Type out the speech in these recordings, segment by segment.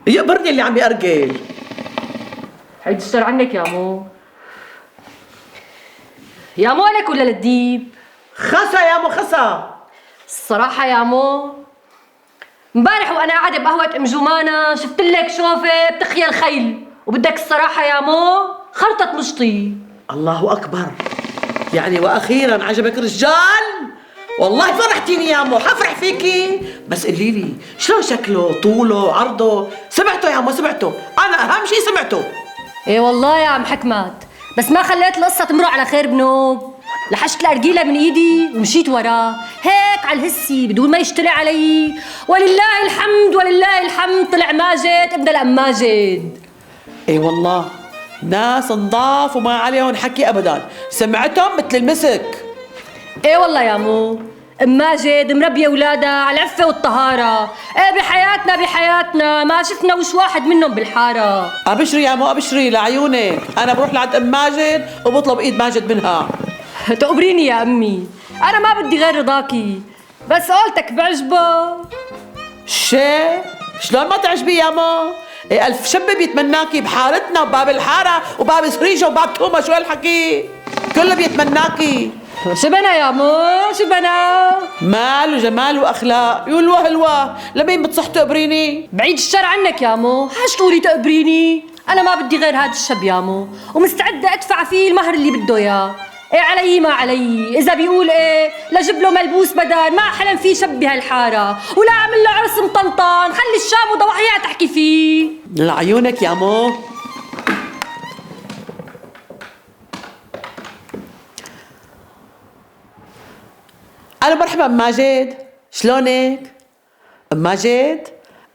يقبرني اللي عم يأرجل. هيدي اشتر عنك يا مو. يا مو لك ولا للديب؟ خسا يا مو خسا. الصراحة يا مو امبارح وانا قاعدة بقهوة ام جمانة شفت لك شوفة بتخيل خيل، وبدك الصراحة يا مو خرطة مشطي. الله أكبر، يعني وأخيرا عجبك رجال؟ والله فرحتيني يا مو، حفرح فيكي. بس قولي لي شلون شكله، طوله، عرضه؟ سمعته يا مو سمعته، أنا أهم شيء سمعته. ايه والله يا عم حكمت، بس ما خليت القصة تمرق على خير بنوب. لحشت الأرجيلة من إيدي ومشيت وراه هيك على الهسي بدون ما يشتري علي. ولله الحمد ولله الحمد طلع ماجد ابن الأم ماجد. اي والله ناس نضاف وما عليهم حكي ابدا، سمعتهم مثل المسك. ايه والله يا مو ام ماجد مربيه اولادها على العفه والطهاره. ايه بحياتنا ما شفنا وش واحد منهم بالحاره. ابشري يا مو ابشري لعيونك، انا بروح لعند ام ماجد وبطلب ايد ماجد منها. تقبريني يا امي، انا ما بدي غير رضاكي، بس قولتك بعجبه. شلون ما تعجبي يا مو؟ إيه ألف شب بيتمناكي بحارتنا وباب الحارة وباب سريجة وباب تومة، شو هالحكي؟ كله بيتمناكي. شو بنا يا مو شو بنا؟ مال وجمال واخلاق، يقولوا هلوه لمين بتصح تقبريني؟ بعيد الشر عنك يا مو، حاج تقولي تقبريني؟ انا ما بدي غير هذا الشب يا مو، ومستعده ادفع فيه المهر اللي بده اياه. ايه علي ما علي، اذا بيقول ايه لجيب له ملبوس بدل، ما حلم فيه شب بهالحاره، ولا اعمل له عرس مطنطن، خلي الشام وضواحيها تحكي فيه. لعيونك يا مو. ألو مرحبا أم ماجد، شلونك؟ أم ماجد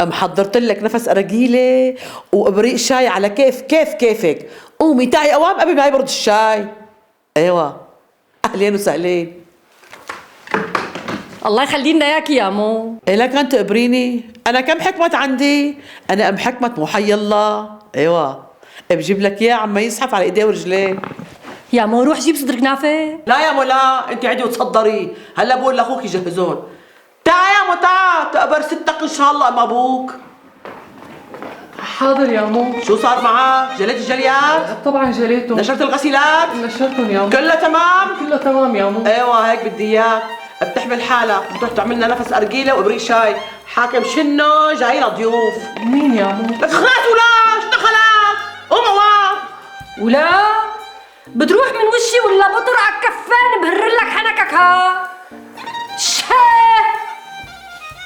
محضرت لك نفس أرجيلة وإبريق شاي على كيفك، قومي تعي أوام قبل ما يبرد الشاي. أيوة أهلين وسهلين. الله يخلي لنا اياكي يا مو. إيه لا كانت تقبريني؟ أنا كم حكمت عندي؟ أنا أم حكمة مو حي الله. أيوة بجيب لك إياه عم يزحف على إيديه ورجليه. يا مو روح جيب صدر كنافه. لا يا مو لا، انت عدي وتصدري، هلا بقول لاخوك يجهزون. تعا يا مو تعا تقبر ستك ان شاء الله ام ابوك. حاضر يا مو. شو صار معك؟ جليت الجليات؟ طبعا جليتهم. نشرت الغسيلات؟ نشرتهم يا مو. كلها تمام؟ كله تمام يا مو. ايوه هيك بدي اياك، بتحمل حالك بتروح تعمل لنا نفس ارجيله وابريق شاي، حاكم شنو جاينا ضيوف. مين يا مو؟ لك خلاص ولا شو دخلك؟ قوم اوام. ولا بتروح من وشي ولا بطرقك كفان بهرلك حنكك ها.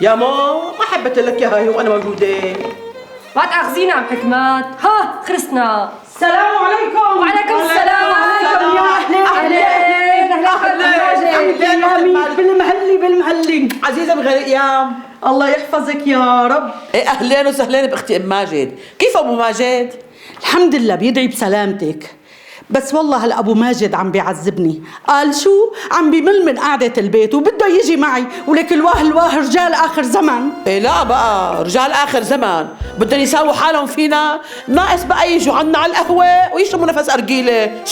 يا مو ما حبيت لك يا هاي وانا موجوده. ما تاخذينا عم حكمات، ها خلصنا. السلام عليكم. وعليكم السلام. يا اهلين اهلين بالمهلي عزيزه بغير ايام. الله يحفظك يا رب. ايه اهلين وسهلين باختي ام ماجد، كيف ابو ماجد؟ الحمد لله بيدعي بسلامتك، بس والله هلا ابو ماجد عم بيعذبني. قال شو؟ عم بمل من قعدة البيت وبده يجي معي، ولك الواه رجال اخر زمن. إيه لا بقى رجال اخر زمان بدهم يساووا حالهم فينا، ناقص بقى يجوا عنا على القهوه ويشربوا نفس ارجيله.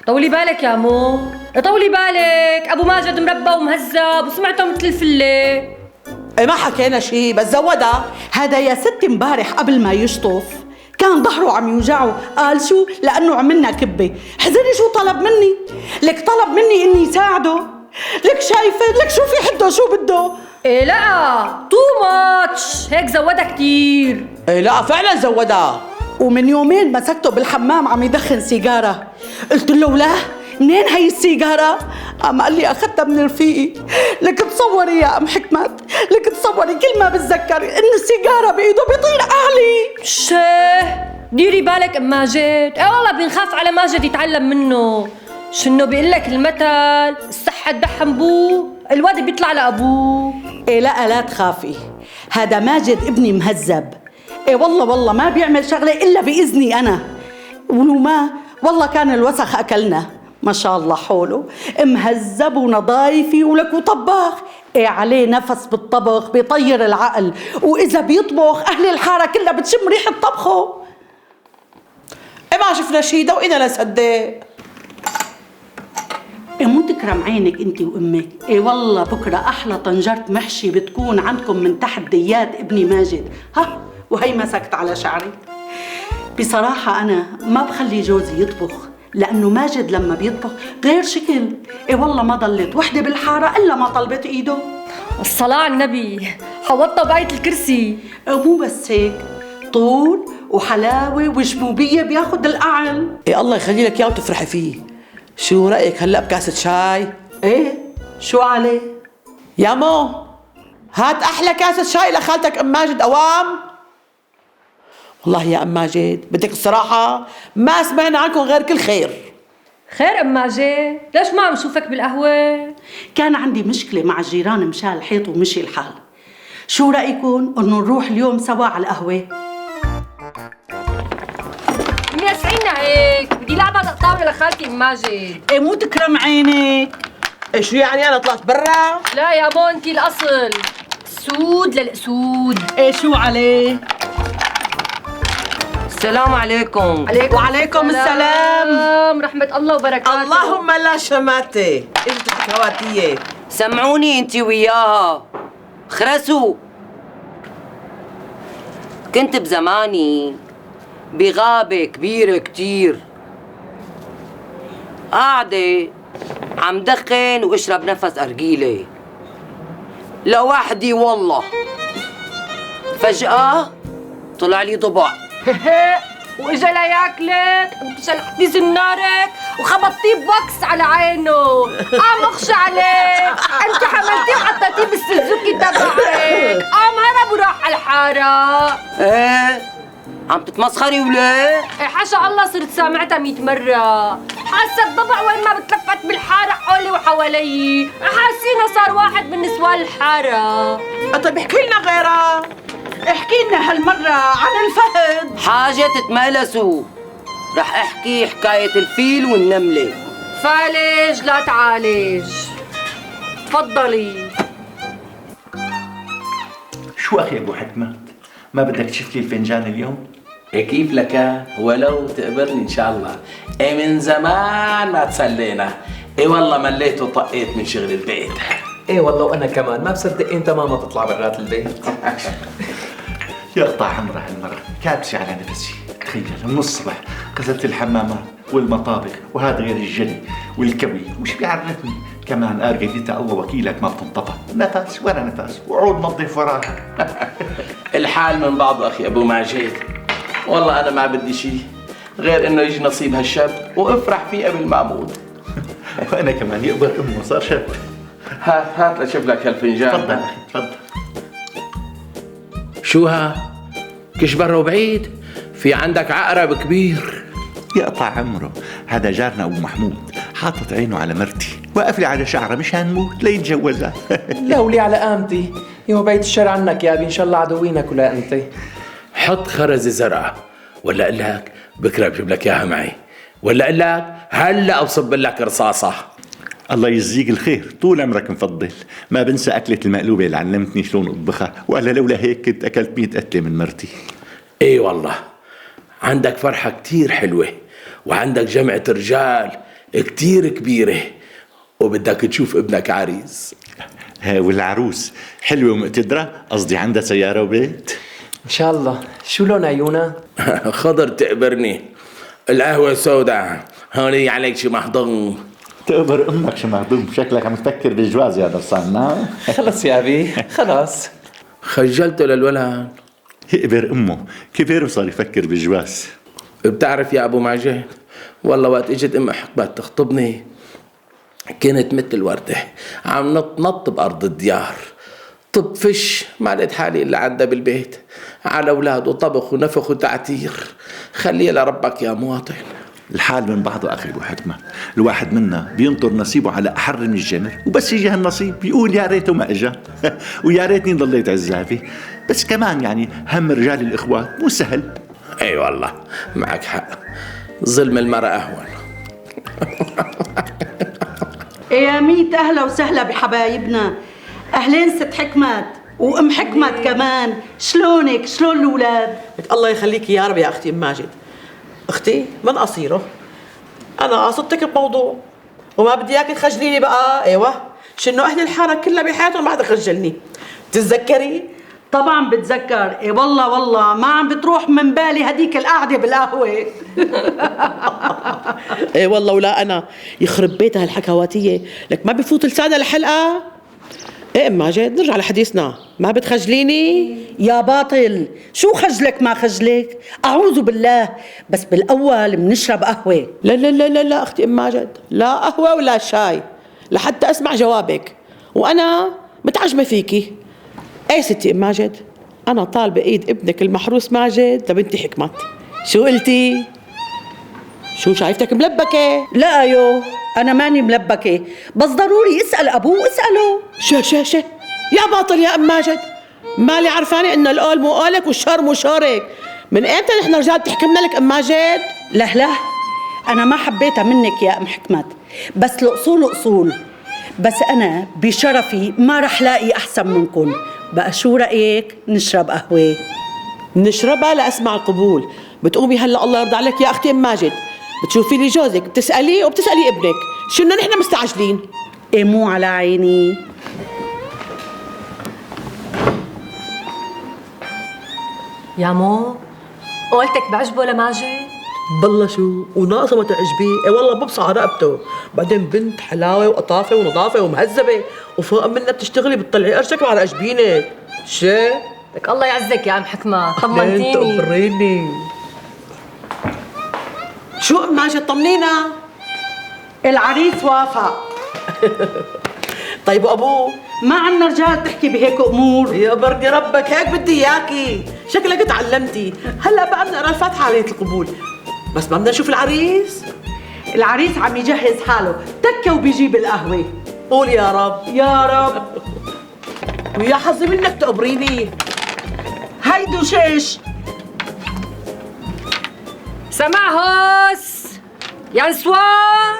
طولي بالك يا مو، طولي بالك، ابو ماجد مربى ومهذب وسمعته مثل الفله. إيه ما حكينا شيء بس زودها. هذا يا ستي امبارح قبل ما يشطف كان ظهره عم يوجعه. قال شو؟ لانه عملنا كبه. حزري شو طلب مني؟ لك طلب مني اني ساعده. لك شايفه؟ لك شوفي حده شو بده. ايه لا تو ماتش هيك زودها كتير. إيه لا فعلا زودها. ومن يومين مسكته بالحمام عم يدخن سيجاره، قلت له لا منين هي السيجاره؟ قام قال لي اخذتها من رفيقي. لك تصوري يا ام حكمت، لك تصوري كل ما بتذكر انه السيجاره بايده بيطير اعلي. ديري بالك ام ماجد. ايه والله بنخاف على ماجد يتعلم منه. شنو بيقول لك المثل، الصحة تدحم بوه الواد بيطلع لابوه. ايه لا تخافي، هذا ماجد ابني مهذب. ايه والله ما بيعمل شغله الا باذني انا، ولو ما والله كان الوسخ اكلنا. ما شاء الله حوله مهذب ونظايفي، ولك وطباخ. ايه عليه نفس بالطبخ بيطير العقل، واذا بيطبخ اهل الحاره كلها بتشم ريحه طبخه. إيه ما شفنا شيء دوقينا لصدق. إيه مو تكرم عينك انت وامك. ايه والله بكره احلى طنجره محشي بتكون عندكم من تحت ديات ابني ماجد. ها وهي مسكت على شعري. بصراحة أنا ما بخلي جوزي يطبخ، لأنه ماجد لما بيطبخ غير شكل. إيه والله ما ضلت وحدة بالحارة إلا ما طلبت إيده. الصلاة على النبي، حوطها بآية الكرسي. ومو بس هيك، طول وحلاوة وشموبية بياخد الأعل. إيه الله يخلي لك إياه وتفرحي فيه. شو رأيك هلأ بكاسة شاي؟ إيه شو عليه؟ يا مو هات أحلى كاسة شاي لخالتك أم ماجد أوام. والله يا أم ماجد بدك الصراحة ما سمعنا عنكم غير كل خير. خير أم ماجد، ليش ما عم شوفك بالقهوة؟ كان عندي مشكلة مع الجيران مشان الحيط ومشي الحال. شو رأيكم إنه نروح اليوم سوا على القهوة؟ ميسعينا هيك، بدي لعبة طاولة لخالتي أم ماجد. إيه مو تكرم عينك. إيه شو يعني أنا طلعت برا؟ لا يا بو انتي الأصل، سود للأسود. إيه شو عليه؟ السلام عليكم. وعليكم السلام. رحمة الله وبركاته. اللهم لا شماتة. اجت الحكواتية. سمعوني انتي وياها، خرسوا. كنت بزماني بغابة كبيرة كتير، قاعدة عم دخن واشرب نفس أرجيلة لوحدي. والله فجأة طلع لي ضبع واجا لياكلك، انت شلحتي زنارك وخبطتيه بوكس على عينه. قام اخشى عليه، انت حملتيه وحطيتيه بالسوزوكي تبعك. قام هرب وراح على الحارة. ايه عم تتمسخري ولا؟ إيه حاشا الله، صرت سامعتها 100 مرة. حاسة الضبع وين ما بتلفت بالحارة حولي وحوالي، حاسينه صار واحد من نسوان الحارة. طيب احكي لنا غيرها. احكي لنا هالمرة عن الفهد. حاجة تتملسوا، رح احكي حكاية الفيل والنملة. فالج لا تعالج. تفضلي. شو أخي أبو حكمت؟ ما بدك تشوف لي الفنجان اليوم؟ إيه كيف لك؟ ولو تقبرني إن شاء الله. إيه من زمان ما تسلينا. إيه والله مليت وطقيت من شغل البيت. ايه والله وانا كمان ما بصدق انت ماما تطلع برات البيت. يقطع عمرها هالمرة، كابسة على نفسي. تخيل من الصبح غسلت الحمامات والمطابخ وهذا غير الجلي والكوي، وش بيعرفني كمان أرجلتها الله وكيلك ما بتنطفى، نفس ورا نفس وعود نظف وراها. الحال من بعضه أخي أبو ماجد. والله أنا ما بدي شيء غير إنه يجي نصيب هالشاب وافرح فيه قبل ما أموت. وأنا كمان يقبر أمه صار شاب. هات لشوف لك هالفنجان. تفضل أخي تفضل. شو ها؟ كشبر وبعيد؟ في عندك عقرب كبير. يقطع عمره، هذا جارنا أبو محمود حاطط عينه على مرتي، واقف لي على شعره مشان موت ليتجوزها. لا ولي على قامتي، يو بيت الشر عنك يا ابي، ان شاء الله عدوينك ولا انت. حط خرزة زرقاء، ولا اقول لك بكره بجيب لك اياها معي، ولا اقول لك هلا بصب لك رصاصه. الله يجزيك الخير، طول عمرك مفضل. ما بنسى أكلة المقلوبة اللي علمتني شلون أطبخها، ولا لولا هيك كنت أكلت 100 قتلة من مرتي. اي والله عندك فرحة كتير حلوة، وعندك جمعة رجال كتير كبيرة، وبدك تشوف ابنك عريس. ها والعروس حلوة ومقتدرة، قصدي عندها سيارة وبيت. ان شاء الله. شو لون عيونها؟ خضر تقبرني، القهوة سوداء، هوني عليك شي محضن. تقبر أمك شو مهضوم، شكلك عم تفكر بالجواز يا درسان. خلص يا ابي خلص. خجلته للولد. يقبر أمه كبر وصار يفكر بالجواز. بتعرف يا أبو ماجد، والله وقت اجت أم حكمت تخطبني كانت مثل الوردة عم نط بأرض الديار. طب فش ما لقيت حالي إلا عندها بالبيت، على أولاد وطبخ ونفخ وتعتير. خليه لربك يا مواطن. الحال من بعضه أخي أبو حكمة، الواحد منا بينطر نصيبه على أحر من الجمر، وبس يجي هالنصيب بيقول يا ريته ما إجا. ويا ريتني ضليت عزافي. بس كمان يعني هم رجال الإخوات مو سهل. أي والله معك حق، ظلم المرأة أهون. يا ميت أهلا وسهلا بحبايبنا. أهلين ست حكمت وأم حكمت كمان. شلونك؟ شلون الأولاد؟ الله يخليك يا رب يا أختي أم ماجد. أختي من قصيره، أنا قصدتك بموضوع وما بدي إياك تخجليني بقى. أيوة شنو أهل الحارة كلها بحياتهم بعد خجلني. تتذكري طبعا بتذكر. ايه والله والله ما عم بتروح من بالي هديك القعده بالقهوه. ايه والله ولا انا يخرب بيتها هالحكواتيه، لك ما بفوت لسانها الحلقه. ايه ام ماجد نرجع لحديثنا، ما بتخجليني؟ يا باطل، شو خجلك ما خجلك؟ اعوذ بالله، بس بالاول بنشرب قهوه. لا لا لا لا لا اختي ام ماجد، لا قهوه ولا شاي لحتى اسمع جوابك، وانا متعجبه فيكي. ايه ستي ام ماجد، انا طالبه ايد ابنك المحروس ماجد لبنتي حكمت. شو قلتي؟ شو شايفتك ملبكه؟ لا يو، انا ماني ملبكه، بس ضروري اسال ابوه، اساله. شو يا باطل يا ام ماجد، مالي عرفانه ان القول مو قولك والشر مو شورك. من امتى نحن رجال تحكمنا لك ام ماجد؟ لا انا ما حبيتها منك يا ام حكمت، بس الاصول اصول. بس انا بشرفي ما رح لاقي احسن منكم. بقى شو رايك نشرب قهوه؟ نشربها لاسمع القبول. بتقومي هلا الله يرضى عليك يا اختي ام ماجد، بتشوفي لي جوزك بتساليه وبتسالي ابنك، شو بدنا نحن مستعجلين؟ ايه مو على عيني. يا مو قولتك بعجبه لماجد؟ بالله شو وناقصه ما تعجبيه. ايه والله ببصع على رقبته، بعدين بنت حلاوه وقطافه ونظافه ومهذبه، وفوق منها بتشتغلي بتطلعي قرشك على قشبينك. شي لك الله يعزك يا ام حكمه، انت طمنتيني. قبريني. شو ام ماجد طمنينا؟ العريس وافق. طيب وابوه؟ ما عنا رجال تحكي بهيك امور. يا برد ربك هيك بدي اياكي، شكلك تعلمتي. هلا بقى بنقرا الفاتحه على ليله القبول، بس ما بدنا نشوف العريس. العريس عم يجهز حاله، تكه وبيجيب القهوه. قول يا رب يا رب. ويا حظي منك تقبريني. هيدو شيش. سمع هوس يا نسوان،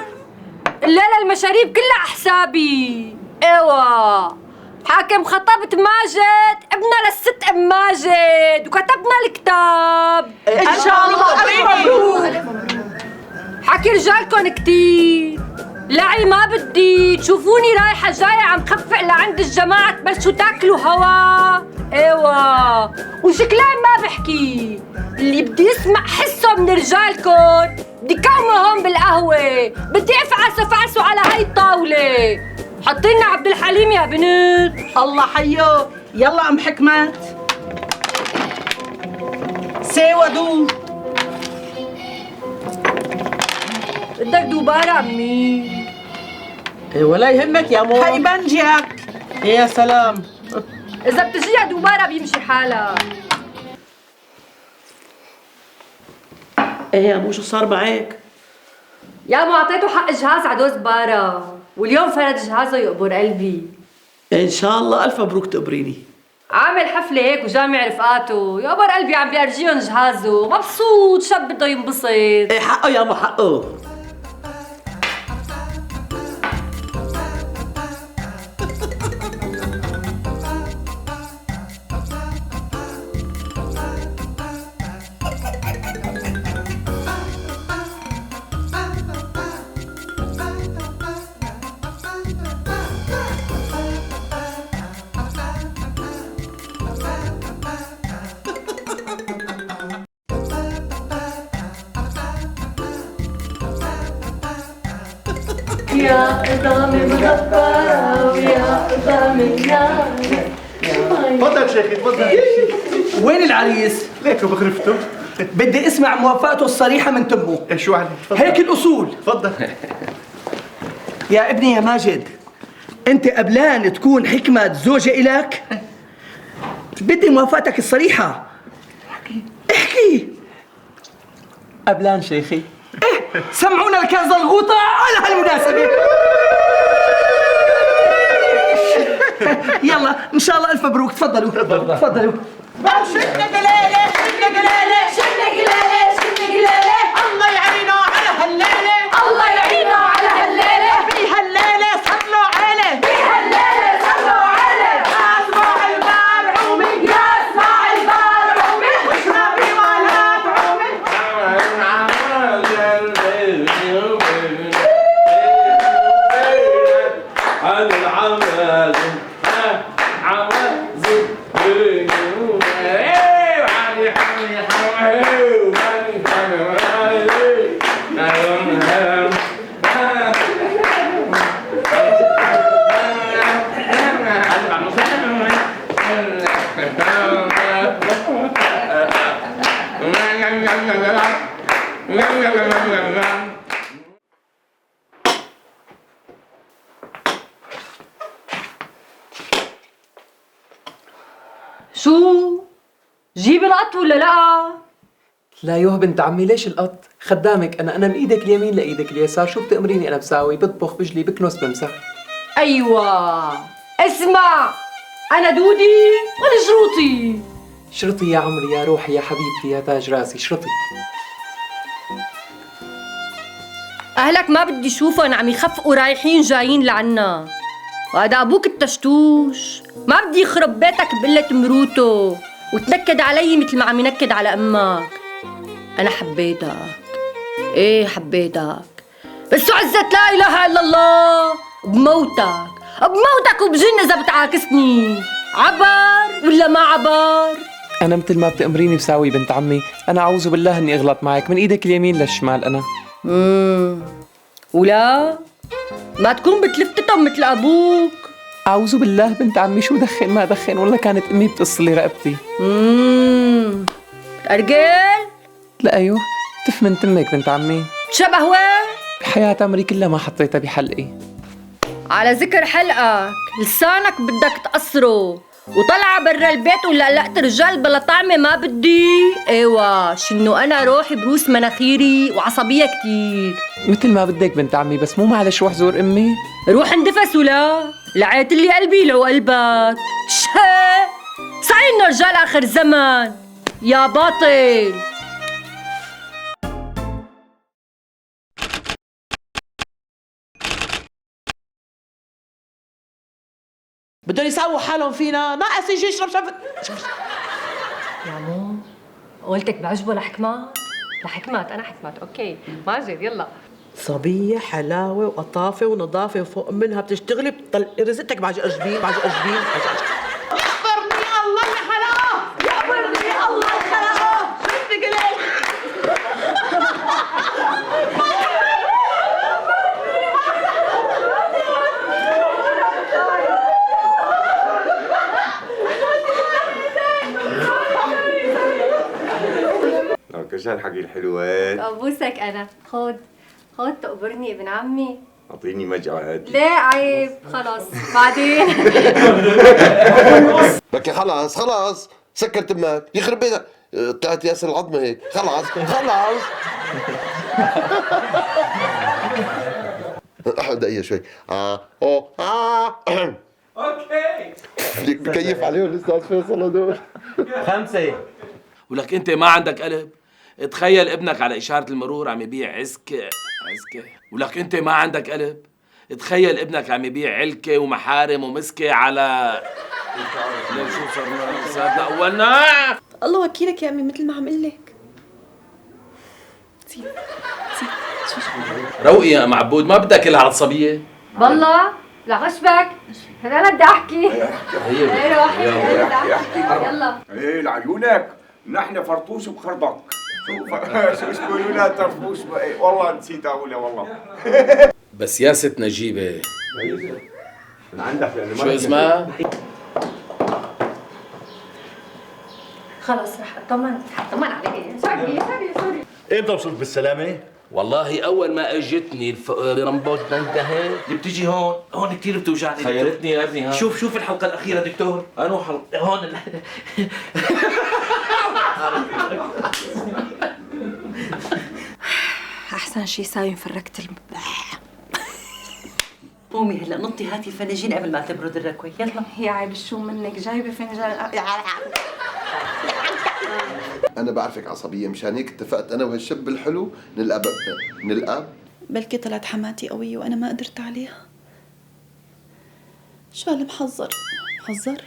الليلة المشاريب كلها على حسابي. ايوه حاكم خطبت ماجد ابنها للست ام ماجد وكتبنا الكتاب ان شاء الله. الف مبروك. حكي رجالكن كتير، لعي ما بدي تشوفوني رايحة جاية عم خفق لعند الجماعة تبلشوا تاكلوا هوا. ايوه وشكلان ما بحكي، اللي بدي يسمع حسه من رجالكن بدي كومه هون بالقهوة، بدي افعسوا على هاي الطاولة. حطينا عبد الحليم يا بنت. الله حيو. يلا ام حكمت سيوا دو. بدك دوبارة عمي؟ إيه ولا يهمك يا مو. هاي بنجيك. يا سلام. إذا بتجيها دوبارة بيمشي حالها. ايه يا مو شو صار معك؟ يا مو اعطيته حق جهاز عدوز بارا، واليوم فرد جهازه يقبر قلبي. ان شاء الله الف مبروك تقبريني. عامل حفلة هيك وجامع رفقاته، يقبر قلبي عم بيرجيهم جهازه، مبسوط شاب بده ينبسط. ايه حقه يا مو حقه. يا قدامي مغبرة ويا قدامي نار. تفضل شيخي تفضل. وين العريس؟ ليكوا بغرفته. بدي اسمع موافقته الصريحة من تمه. إيه شو عليك؟ تفضل. هيك الأصول. تفضل. يا ابني يا ماجد، أنت قبلان تكون حكمة زوجة إلك؟ بدي موافقتك الصريحة. احكي. قبلان شيخي. إيه سمعونا الكنز الغوطة على هالمناسبة. يلا إن شاء الله ألف مبروك. تفضلوا تفضلوا. شدنا قلالة شدنا قلالة شدنا قلالة شدنا قلالة. الله يعينه على هالليلة. الله يعينه على هالليلة. في هالليلة صلوا عليه. في هالليلة صلوا عليه. اسمع البار عومي. يا اسمع البار عومي. واشربي ولا تعومي. عن العمل عمل شو؟ جيب القط ولا لا؟ لا يوه بنت عمي ليش القط؟ خدامك انا من ايدك اليمين لايدك اليسار، شو بتأمريني انا بساوي؟ بطبخ بجلي بكنس بمسح. ايوه اسمع، انا دودي وانا شروطي. شرطي يا عمري يا روحي يا حبيبتي يا تاج راسي، شرطي. اهلك ما بدي شوفهم عم يخفقوا رايحين جايين لعنا، وهذا ابوك التشتوش ما بدي يخرب بيتك بقلة مروته وتنكد علي مثل ما عم ينكد على امك. انا حبيتك، ايه حبيتك، بس عزت لا اله الا الله بموتك وبجن اذا بتعاكسني. عبر ولا ما عبر؟ انا مثل ما بتأمريني بساوي بنت عمي، انا اعوذ بالله اني اغلط معك، من ايدك اليمين للشمال انا. ولا ما تكون بتلفتهم مثل ابوك. اعوذ بالله بنت عمي، شو دخن ما دخن، والله كانت امي بتقص لي رقبتي. بتأرجل؟ لا ايوه، تف من تمك بنت عمي. بتشبه وين؟ بحياة عمري كلها ما حطيتها بحلقي. على ذكر حلقك، لسانك بدك تقصره وطلع برا البيت ولا قلقت رجال بلا طعمة ما بدي. ايوه شنو انا روحي بروس مناخيري وعصبية كتير. مثل ما بدك بنت عمي، بس مو معلش روح زور امي. روح اندفس ولا لعيت لي قلبي لو قلبك. شه صايرنا رجال اخر زمن يا باطل. بدهم يسووا حالهم فينا، ناقص يجي يشرب شفت. يا مو قولتك بعجبه لحكمات؟ لحكمات انا حكمات. اوكي ماجد يلا. صبية حلاوة وقطافة ونظافة وفوق منها بتشتغلي رزقتك بعج أجبين يخبرني الله يا حلاوة، يخبرني الله يا حلاوة. شو بدك لك؟ كشان حقي الحلوات. ابوسك انا. خد تقبرني ابن عمي. اعطيني مجعد. لا عيب خلص بعدين. لك خلاص سكر تمك يخرب بيتك، بتاعت ياسر العظمه هيك. خلاص دقيقه شوي. اوكي ليك بكيف عليهم الاستاذ فيصل هدول. 5. ولك انت ما عندك قلب؟ تخيل ابنك على اشاره المرور عم يبيع عسكه. ولك انت ما عندك قلب؟ تخيل ابنك عم يبيع علكه ومحارم ومسكه على ليش شو صرنا اولنا. الله وكيلك يا امي، مثل ما عم قل لك. روقي يا ام عبود، ما بدك كلها على الصبيه. والله لا غشبك، انا بدي احكي. هي روحي يلا. ايه لعيونك، نحن فرطوش بخربق. شو بيقولوا لها ترفوش والله نسيت اقولها والله. بس يا ست نجيبه من عندك لانه شو اسمها؟ خلص رح اطمن عليك. سوري. امتى وصلت بالسلامة؟ والله اول ما اجتني رمبوتنا انتهت. اللي بتجي هون كثير بتوجعني. خيرتني يا ابني. ها شوف الحلقة الأخيرة دكتور. انو حلقه هون احسن شي سايم فركت قومي هلا نطي هاتي الفناجين قبل ما تبرد الركوه. يلا يا عيب شو منك جايبه فنجان. انا بعرفك عصبيه، مشان هيك اتفقت انا وهالشاب الحلو نلقى. بلكي طلعت حماتي قوية وانا ما قدرت عليها. شو هالمحذر محذر.